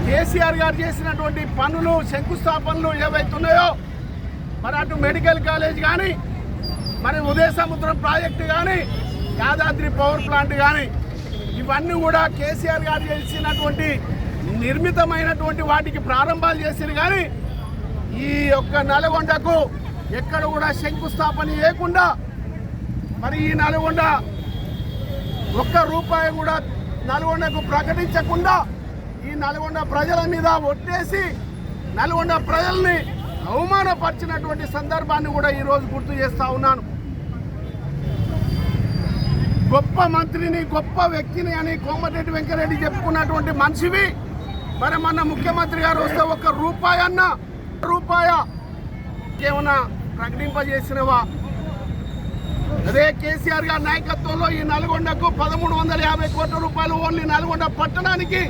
కేసీఆర్ గారు చేసినటువంటి పనులు శంకుస్థాపనలు ఏవైతున్నాయో మరి అటు మెడికల్ కాలేజ్ కానీ మరి ఉదయ సముద్రం ప్రాజెక్టు కానీ యాదాద్రి పవర్ ప్లాంట్ కానీ ఇవన్నీ కూడా కేసీఆర్ గారు చేసినటువంటి నిర్మితమైనటువంటి వాటికి ప్రారంభాలు చేసిరు. కానీ ఈ యొక్క నల్గొండకు ఎక్కడ కూడా శంకుస్థాపన చేయకుండా మరి ఈ నల్గొండ ఒక్క రూపాయి కూడా నల్గొండకు ప్రకటించకుండా ఈ నల్గొండ ప్రజల మీద ఒట్టేసి నల్గొండ ప్రజల్ని అవమానపరిచినటువంటి సందర్భాన్ని కూడా ఈరోజు గుర్తు చేస్తూ ఉన్నాను. గొప్ప మంత్రిని గొప్ప వ్యక్తిని అని కోమటిరెడ్డి వెంకరెడ్డి చెప్పుకున్నటువంటి మనిషివి మరి మన ముఖ్యమంత్రి గారు వస్తే ఒక్క రూపాయ ఏమన్నా ప్రకటింపజేసినవా? అదే కేసీఆర్ గారి నాయకత్వంలో ఈ నల్గొండకు 1350 కోట్ల రూపాయలు ఓన్లీ నల్గొండ పట్టణానికి